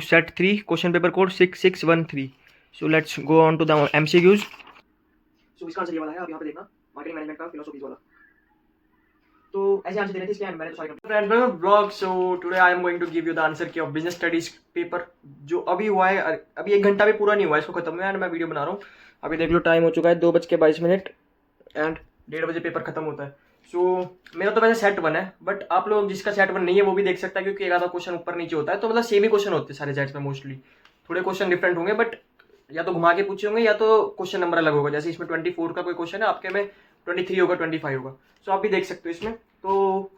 set 3 question paper code 6613. So let's go on to the MCQs. So इसका answer ये वाला है, आप यहाँ पे देखना, मार्केटिंग मैनेजमेंट का फिलोसफीज वाला। तो ऐसे आंसर देने थे इसलिए मैंने तो सारी friends welcome blog. So today I am going to give you the answer key of business studies paper जो अभी हुआ है, अभी 1 घंटा भी पूरा नहीं हुआ है, इसको खत्म हुआ है एंड मैं वीडियो बना रहा हूँ। अभी देख लो टाइम हो चुका है 2:22 एंड 1:30 बजे पेपर खत्म होता है। सो मेरा तो वैसे सेट 1 है, बट आप लोग जिसका सेट 1 नहीं है वो भी देख सकता है, क्योंकि एक आधा क्वेश्चन ऊपर नीचे होता है, तो मतलब सेम ही क्वेश्चन होते हैं सारे सेट्स में। मोस्टली थोड़े क्वेश्चन डिफरेंट होंगे, बट या तो घुमा के पूछे होंगे या तो क्वेश्चन नंबर अलग होगा। जैसे इसमें 24 का कोई क्वेश्चन है, आपके में 23 होगा, 25 होगा। सो आप भी देख सकते हो इसमें। तो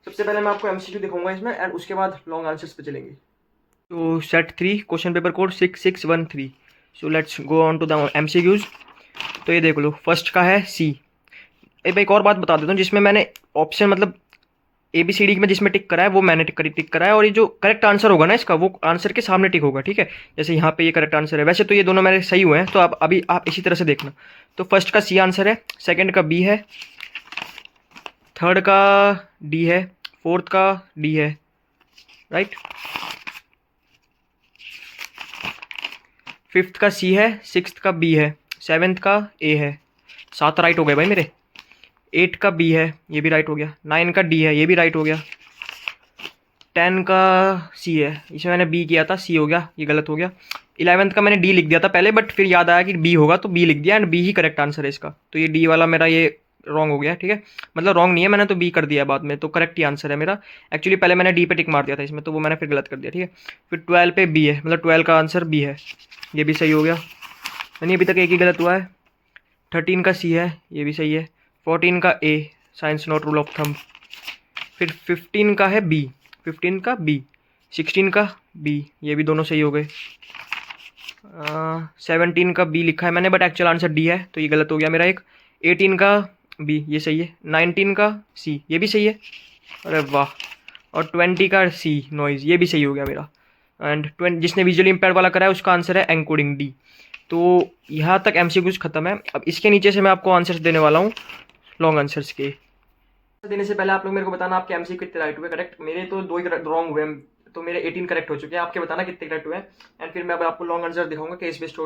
सबसे पहले मैं आपको MCQ दिखाऊंगा इसमें एंड उसके बाद लॉन्ग आंसर्स पे चलेंगे। तो set 3 question paper code 6613। So let's go on to the MCQs। तो ये देख लो, फर्स्ट का है C। एक और बात बता देता हूँ, जिसमें मैंने ऑप्शन मतलब ABCD में जिसमें टिक करा है वो मैंने टिक करा है, और ये जो करेक्ट आंसर होगा ना इसका, वो आंसर के सामने टिक होगा, ठीक है। जैसे यहाँ पे ये करेक्ट आंसर है, वैसे तो ये दोनों मेरे सही हुए हैं, तो आप इसी तरह से देखना। तो फर्स्ट का C आंसर है, सेकंड का B है, थर्ड का D है, फोर्थ का D है, राइट। फिफ्थ का C है, सिक्स्थ का B है, सेवेंथ का A है। 7 राइट हो गए भाई मेरे। 8 का B है, ये भी राइट हो गया। 9 का D है, ये भी राइट हो गया। 10 का C है, इसमें मैंने B किया था, C हो गया, ये गलत हो गया। 11th का मैंने D लिख दिया था पहले, बट फिर याद आया कि B होगा तो B लिख दिया, and B he correct answer है इसका। तो ये D वाला मेरा ये रॉन्ग हो गया, ठीक है। मतलब रॉन्ग नहीं है, मैंने तो B कर दिया बाद में, तो करेक्ट ही आंसर है मेरा। एक्चुअली पहले मैंने D पे टिक मार दिया था इसमें, तो वो मैंने फिर गलत कर दिया, ठीक है। फिर 12 पे B है, मतलब 12 का आंसर B है, ये भी सही हो गया। यानी अभी तक एक ही गलत हुआ है। 13 का C है, ये भी सही है। 14 का A, science not rule of thumb. फिर 15 का है B, 15 का B। 16 का B, ये भी दोनों सही हो गए। 17 का B लिखा है मैंने, बट एक्चुअल आंसर D है, तो ये गलत हो गया मेरा एक। 18 का B, ये सही है। 19 का C, ये भी सही है, अरे वाह। और 20 का C, नॉइज़, ये भी सही हो गया मेरा। एंड जिसने विजुअली इम्पेयर्ड वाला करा है उसका आंसर है एनकोडिंग D। तो यहाँ तक MCQs खत्म है। अब इसके नीचे से मैं आपको आंसर्स देने वाला हूँ लॉन्ग आंसर्स के। देने से पहले आप लोग मेरे को बताना आपके MCQ कितने राइट हुए करेक्ट। मेरे तो 2 ही रॉन्ग हुए, तो मेरे 18 करेक्ट हो चुके हैं। आपके बताना कितने करेक्ट हुए हैं, एंड फिर मैं अब आपको लॉन्ग आंसर दिखाऊंगा, केस बेस्ड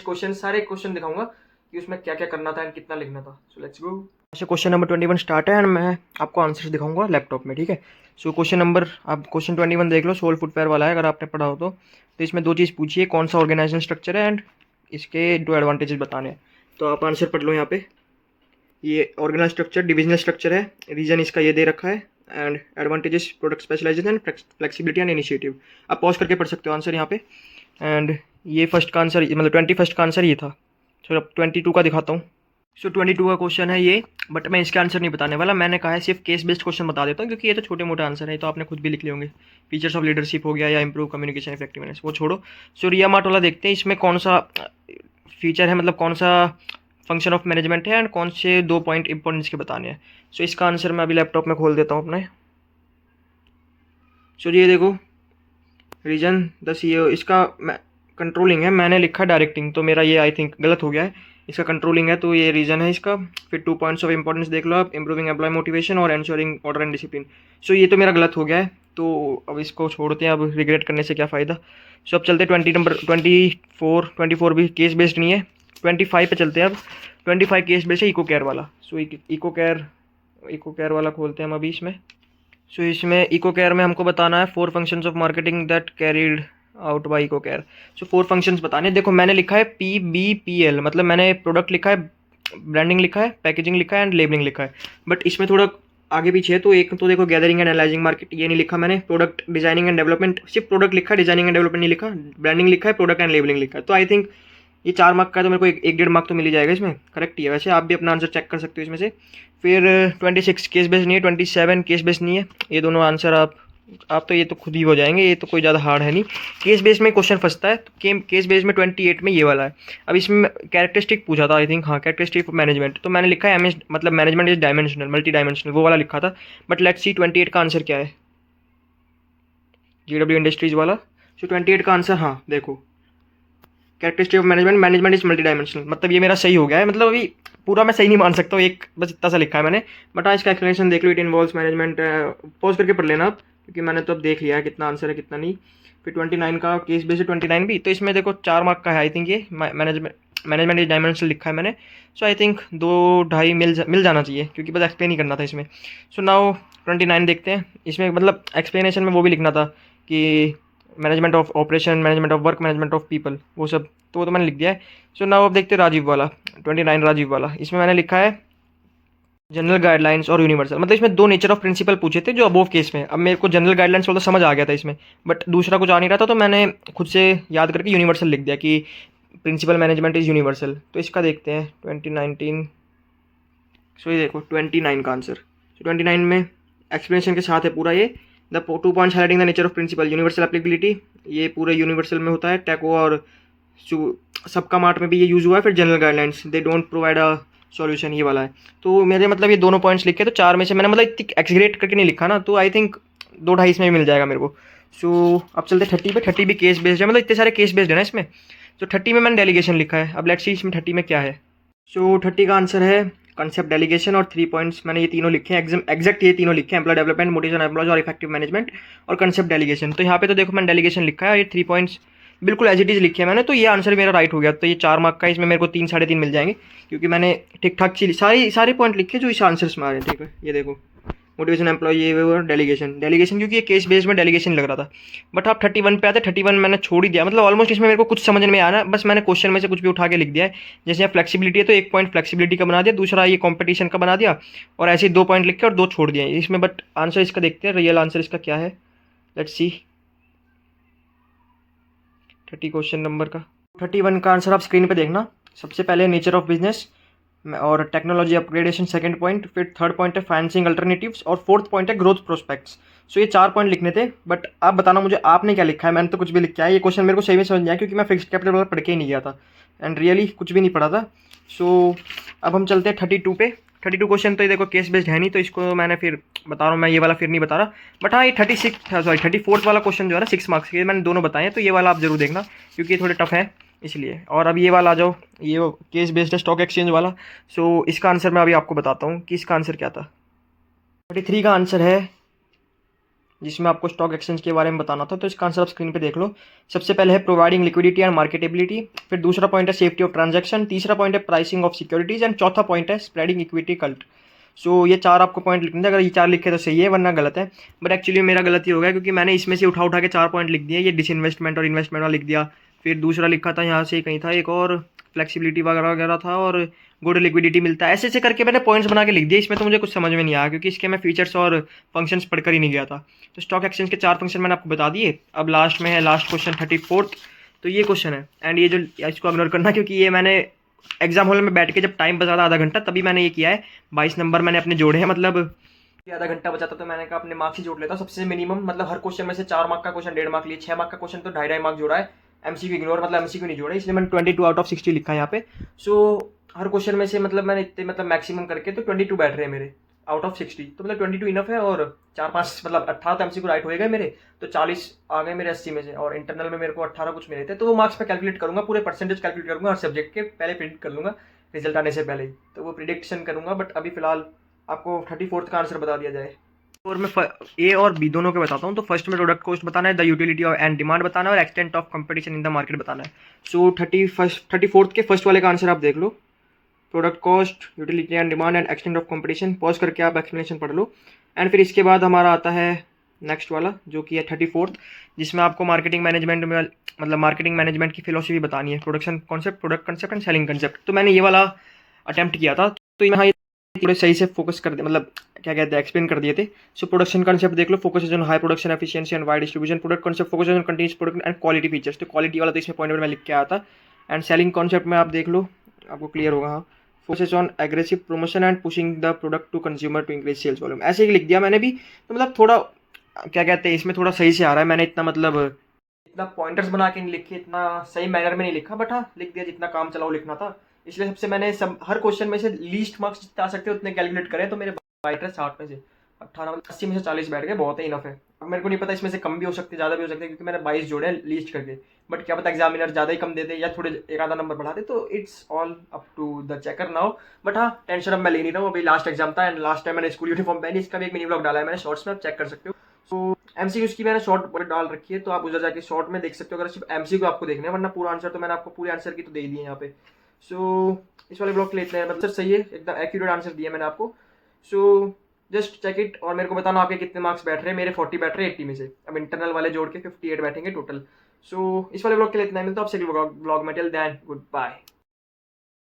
क्वेश्चन, सारे क्वेश्चन दिखाऊंगा कि उसमें क्या क्या करना था एंड कितना लिखना था। सो लेट्स गो। अच्छा, क्वेश्चन नंबर 21 स्टार्ट है एंड मैं आपको आंसर दिखाऊंगा लैपटॉप में, ठीक है। सो आप क्वेश्चन 21 देख लो, सोल फुटवेयर वाला है, अगर आपने पढ़ा हो तो। इसमें 2 चीज़ पूछी है, कौन सा ऑर्गेनाइजेशन स्ट्रक्चर है एंड इसके 2 एडवांटेजेस बताने हैं। तो आप आंसर पढ़ लो यहाँ पे। ये ऑर्गेनाइज स्ट्रक्चर डिविजनल स्ट्रक्चर है, रीजन इसका ये दे रखा है, and advantages product specialisation, flexibility and initiative. आप पॉज करके पढ़ सकते हो आंसर यहाँ पे। एंड ये फर्स्ट का आंसर, मतलब 21 का आंसर ये था। सो अब 22 का दिखाता हूँ। सो 22 का क्वेश्चन है ये, बट मैं इसका आंसर नहीं बताने वाला। मैंने कहा है सिर्फ केस बेस्ड क्वेश्चन बता देता हूँ, क्योंकि ये तो छोटे मोटे आंसर है, तो आपने खुद भी लिख लिए होंगे। फीचर्स ऑफ लीडरशिप हो गया, या इंप्रूव कम्युनिकेशन इफेक्टिवनेस, वो छोड़ो। सो रिया मार्ट वाला देखते हैं, इसमें कौन सा फीचर है, मतलब कौन सा फंक्शन ऑफ मैनेजमेंट है, एंड कौन से 2 पॉइंट इंपॉर्टेंस के बताने हैं। सो इसका आंसर मैं अभी लैपटॉप में खोल देता हूँ अपने। सो ये देखो, रीजन द CEO, इसका कंट्रोलिंग है, मैंने लिखा डायरेक्टिंग, तो मेरा ये आई थिंक गलत हो गया है। इसका कंट्रोलिंग है, तो ये रीजन है इसका। फिर 2 पॉइंट्स ऑफ इंपॉर्टेंस देख लो आप, इंप्रूविंग एम्प्लॉय मोटिवेशन और एंश्योरिंग ऑर्डर एंड डिसिप्लिन। सो ये तो मेरा गलत हो गया है, तो अब इसको छोड़ते हैं, अब रिग्रेट करने से क्या फ़ायदा। सो अब चलते हैं 24 भी केस बेस्ड नहीं है। 25 पे चलते हैं अब। 25 केस बेस्ड है, इको केयर वाला। सो इको केयर वाला खोलते हैं हम अभी इसमें। सो इसमें इको केयर में हमको बताना है 4 functions of marketing that carried out by eco care. So 4 functions बताने। देखो मैंने लिखा है PBPL, मतलब मैंने प्रोडक्ट लिखा है, ब्रांडिंग लिखा है, पैकेजिंग लिखा है एंड लेबलिंग लिखा है। बट इसमें थोड़ा आगे पीछे है, तो एक तो देखो गैदरिंग एंड एनालाइजिंग मार्केट, ये नहीं लिखा मैंने। प्रोडक्ट डिजाइनिंग एंड डेवलपमेंट, सिर्फ प्रोडक्ट लिखा है, डिजाइनिंग एंड डेवलपमेंट नहीं लिखा। ब्रांडिंग लिखा है, प्रोडक्ट एंड लेबलिंग लिखा है। तो आई थिंक ये 4 मार्क का है, तो मेरे को 1.5 मार्क तो मिल ही जाएगा इसमें। करेक्ट ही है, वैसे आप भी अपना आंसर चेक कर सकते हो इसमें से। फिर 26 केस बेस नहीं है, 27 केस बेस नहीं है। ये दोनों आंसर आप तो ये तो खुद ही हो जाएंगे, ये तो कोई ज़्यादा हार्ड है नहीं। केस बेस में क्वेश्चन फंसता है, तो केस बेस में 28 में ये वाला है। अब इसमें कैरेक्टरिस्टिक पूछा था आई थिंक, हाँ, कैरेक्टरिस्टिक ऑफ मैनेजमेंट, तो मैंने लिखा है MS, मतलब management is dimensional, multi dimensional, वो वाला लिखा था। बट लेट्स सी 28 का आंसर क्या है, GW इंडस्ट्रीज वाला। सो 28 का आंसर, हाँ देखो, characteristic of management is multi dimensional, मतलब ये मेरा सही हो गया है। मतलब अभी पूरा मैं सही नहीं मान सकता हूँ, एक बस इतना सा लिखा है मैंने। बट हाँ, इसका एक्सप्लेनेशन देख लो, इट इन्वॉल्व्स मैनेजमेंट। पॉज करके पढ़ लेना आप, क्योंकि मैंने तो अब देख लिया है कितना आंसर है कितना नहीं। फिर 29 का केस बेस्ड 29 भी। तो इसमें देखो 4 मार्क का है आई थिंक, ये मैनेजमेंट इज डायमेंशनल लिखा है मैंने। सो आई थिंक 2-2.5 मिल जाना चाहिए, क्योंकि बस एक्सप्लेन ही करना था इसमें। सो नाउ 29 देखते हैं। इसमें मतलब एक्सप्लेनेशन में वो भी लिखना था कि management of operation, management of work, management of people, वो सब तो वो तो मैंने लिख दिया है। सो नाउ अब देखते हैं राजीव वाला, 29 राजीव वाला। इसमें मैंने लिखा है जनरल गाइडलाइंस और यूनिवर्सल। मतलब इसमें 2 नेचर ऑफ प्रिंसिपल पूछे थे जो अबोव केस में। अब मेरे को जनरल गाइडलाइंस वाला समझ आ गया था इसमें, बट दूसरा कुछ आ नहीं रहा था, तो मैंने खुद से याद करके यूनिवर्सल लिख दिया कि प्रिंसिपल मैनेजमेंट इज़ यूनिवर्सल। तो इसका देखते हैं 2019। सो ये देखो 29 का आंसर। सो 29 में एक्सप्लेनेशन के साथ है पूरा ये। The 2 points highlighting the nature of principle, universal applicability, ये पूरे यूनिवर्सल में होता है। टैको और सबका मार्ट में भी ये यूज़ हुआ है। फिर general guidelines, they don't provide a solution, ये वाला है। तो मेरे मतलब ये दोनों पॉइंट्स लिखे, तो 4 में से मैंने मतलब इतनी एक्सग्रेट करके नहीं लिखा ना, तो आई थिंक 2-2.5 इसमें भी मिल जाएगा मेरे को। सो अब चलते 30 पे। 30 भी केस बेस्ड है, मतलब इतने सारे केस बेस्ड है ना इसमें। तो 30 में मैंने डेलीगेशन लिखा है। अब लेट्स सी इसमें 30 में क्या है। सो 30 का आंसर है कंसेप्ट डेलीगेशन, और 3 पॉइंट्स मैंने ये तीनों लिखे हैं, एग्जैक्ट ये तीनों लिखे हैं, एम्प्लॉय डेवलपमेंट, मोटिवेशन एम्प्लॉयज और इफेक्टिव मैनेजमेंट और कंसेप्ट डेलीगेशन। तो यहाँ पे तो देखो मैंने डेलीगेशन लिखा है, और ये 3 पॉइंट्स बिल्कुल एज इट इज़ लिखे हैं मैंने। तो ये आंसर मेरा राइट हो गया। तो ये 4 मार्क का, इसमें मेरे को 3-3.5 मिल जाएंगे, क्योंकि मैंने ठीक ठाक चीज सारे पॉइंट लिखे जो इस आंसर में आ रहे हैं। ठीक है, ये देखो मोटिवेशन एम्प्लॉय, ये वो डेलीगेशन क्योंकि ये केस बेस्ड में डेलीगेशन लग रहा था। बट आप 31 पे आते, 31 मैंने छोड़ ही दिया। मतलब ऑलमोस्ट इसमें मेरे को कुछ समझ में आना, बस मैंने क्वेश्चन में से कुछ भी उठा के लिख दिया है। जैसे यहाँ फ्लेक्सिबिलिटी है, तो 1 पॉइंट फ्लेक्सिबिलिटी का बना दिया, दूसरा ये कॉम्पिटिशन का बना दिया, और ऐसे ही 2 पॉइंट लिख के और 2 छोड़ दिए इसमें। बट आंसर इसका देखते हैं, रियल आंसर इसका क्या है। लेट्स सी 30 क्वेश्चन नंबर का। 31 का आंसर आप स्क्रीन पे देखना। सबसे पहले नेचर ऑफ बिजनेस और टेक्नोलॉजी अपग्रेडेशन, सेकंड पॉइंट। फिर थर्ड पॉइंट है फाइनेंसिंग अल्टरनेटिव्स, और फोर्थ पॉइंट है ग्रोथ प्रोस्पेक्ट्स। सो ये 4 पॉइंट लिखने थे, बट आप बताना मुझे आपने क्या लिखा है। मैंने तो कुछ भी लिखा है। ये क्वेश्चन मेरे को सही में समझ नहीं आया, क्योंकि मैं फिक्स्ड कैपिटल वाला पढ़ के ही नहीं गया था, एंड रियली कुछ भी नहीं पढ़ा था। सो अब हम चलते हैं 32 पे। 32 क्वेश्चन तो ये देखो केस बेस्ड है नहीं, तो इसको मैंने फिर बता रहा हूँ मैं, ये वाला फिर नहीं बता रहा। बट हाँ, ये 34 वाला क्वेश्चन जो है ना 6 मार्क्स के, मैंने दोनों बताए हैं, तो ये वाला आप जरूर देखना, क्योंकि ये थोड़े टफ है इसलिए। और अब ये वाला आ जाओ, ये केस बेस्ड है स्टॉक एक्सचेंज वाला। सो इसका आंसर मैं अभी आपको बताता हूँ कि इसका आंसर क्या था। 33 का आंसर है, जिसमें आपको स्टॉक एक्सचेंज के बारे में बताना था। तो इसका आंसर आप स्क्रीन पे देख लो। सबसे पहले है प्रोवाइडिंग लिक्विडिटी एंड मार्केटेबिलिटी, फिर दूसरा पॉइंट है सेफ्टी ऑफ ट्रांजैक्शन, तीसरा पॉइंट है प्राइसिंग ऑफ सिक्योरिटीज, एंड चौथा पॉइंट है स्प्रेडिंग इक्विटी कल्ट। सो ये 4 आपको पॉइंट लिखने थे। अगर ये 4 लिखे तो सही है, वरना गलत है। बट एक्चुअली मेरा गलती हो गया, क्योंकि मैंने इसमें से उठा के 4 पॉइंट लिख दिए। ये डिसइन्वेस्टमेंट और इन्वेस्टमेंट वाला लिख दिया। फिर दूसरा लिखा था यहाँ से कहीं था एक और, फ्लेक्सिबिलिटी वगैरह वगैरह था, और गुड लिक्विडिटी मिलता है। ऐसे ऐसे करके मैंने पॉइंट्स बना के लिख दिए। इसमें तो मुझे कुछ समझ में नहीं आया, क्योंकि इसके मैं फीचर्स और फंक्शंस पढ़कर ही नहीं गया था। तो स्टॉक एक्सचेंज के 4 फंक्शन मैंने आपको बता दिए। अब लास्ट में है लास्ट क्वेश्चन 34th। तो ये क्वेश्चन है, एंड ये जो इसको इग्नोर करना, क्योंकि ये मैंने एग्जाम हॉल में बैठ के जब टाइम बचा था आधा घंटा, तभी मैंने ये किया है। 22 नंबर मैंने अपने जोड़े हैं। मतलब आधा घंटा बचा था, तो मैंने कहा अपने मार्क्स ही जोड़ लेता सबसे मिनिमम। मतलब हर क्वेश्चन में से 4 मार्क का क्वेश्चन 1.5 मार्क लिए, 6 मार्क का क्वेश्चन तो 2.5 मार्क जोड़ा है। एमसीक्यू इग्नोर, मतलब एमसीक्यू नहीं जोड़ा, इसलिए मैंने 22 आउट ऑफ 60 लिखा है यहाँ पे। सो हर क्वेश्चन में से मतलब मैंने इतने मतलब मैक्सिमम करके तो 22 बैठ रहे हैं मेरे आउट ऑफ 60। तो मतलब 22 इनफ है, और 4-5 मतलब 18 तो एमसीक्यू राइट हो गए मेरे, तो 40 आ गए मेरे 80 में से। और इंटरनल में मेरे को 18 कुछ मिले थे, तो वो मार्क्स मैं कैलकुलेट करूंगा, पूरे परसेंटेज कैलकुलेट करूंगा हर सब्जेक्ट के, पहले प्रिडिक्ट कर लूंगा रिजल्ट आने से पहले ही, तो वो प्रिडिक्शन करूंगा। बट अभी फिलहाल आपको 34th का आंसर बता दिया जाए। और मैं ए और बी दोनों के बताता हूँ। तो फर्स्ट में प्रोडक्ट कॉस्ट बताना है, द यूटिलिटी एंड डिमांड बताना है, और extent of competition in the market बताना है। सो 34th के फर्स्ट वाले का आंसर आप देख लो, product cost, utility and demand and extent of competition. Pause करके आप एक्सप्लेनेशन पढ़ लो। एंड फिर इसके बाद हमारा आता है नेक्स्ट वाला, जो कि है 34th, जिसमें आपको मार्केटिंग मैनेजमेंट में मतलब मार्केटिंग मैनेजमेंट की फिलोसफी बतानी है, production concept, product concept and selling concept. तो मैंने ये वाला अटेम्प्ट किया था, तो यहाँ थोड़े सही से फोकस कर दे, मतलब क्या कहते हैं एक्सप्लेन कर दिए थे। सो प्रोडक्शन कॉन्सेप्ट देख लो, focus on high production efficiency and wide distribution. Product concept focus on continuous product and quality features. तो क्वालिटी वाला तो इसमें पॉइंट मैं लिख के आया था। एंड सेलिंग कॉन्सेप्ट में आप देख लो, आपको क्लियर होगा। हाँ, focus on aggressive promotion and pushing the product to consumer to increase sales volume. ऐसे ही लिख दिया मैंने भी। तो मतलब थोड़ा क्या कहते हैं, इसमें थोड़ा सही से आ रहा है। मैंने इतना मतलब इतना पॉइंटर्स बना के नहीं लिखे, इतना सही मैनर में नहीं लिखा, बट हाँ लिख दिया जितना काम चलाओ लिखना था। इसलिए सबसे मैंने हर क्वेश्चन में से लीस्ट मार्क्स जितना आ सकते हैं उतने कैलकुलेट करें। तो मेरे बाइट है 60 में से 18, मतलब 80 में से 40 बैठ गए, बहुत है, इनफ है। अब मेरे को नहीं पता इसमें से कम भी हो सकते, ज़्यादा भी हो सकते हैं, क्योंकि मैंने 22 जोड़े हैं लीस्ट करके। बट क्या पता एग्जामिनर ज़्यादा ही कम दे दे, या थोड़े एक आधा नंबर बढ़ा दे, तो it's all up to the checker now. But हाँ, टेंशन अब मैं ले नहीं रहा हूँ। अभी लास्ट एग्जाम था, एंड लास्ट टाइम मैंने स्कूल यूनिफॉर्म पहनी। इसका भी एक मिनी ब्लॉग डाला है मैंने शॉर्ट्स में, आप चेक कर सकते हो। सो एमसीक्यूज की मैंने शॉर्ट डाल रखी है, तो आप उधर जाके शॉर्ट में देख सकते हो अगर सिर्फ एमसीक्यू आपको देखना है, वरना पूरा आंसर तो मैंने आपको पूरे आंसर की तो दे ही दी है यहाँ पे। सो इस वाले ब्लॉक के लिए इतना है, मतलब सही है, एकदम एक्यूरेट आंसर दिया मैंने आपको। सो जस्ट चेक इट और मेरे को बताना आपके कितने मार्क्स बैठ रहे हैं। मेरे 40 बैठ रहे हैं 80 में से, अब इंटरनल वाले जोड़ के 58 बैठेंगे टोटल। सो इस वाले ब्लॉग के लिए इतना ही, मिलता है आपसे अगले ब्लॉग में। Till then good bye.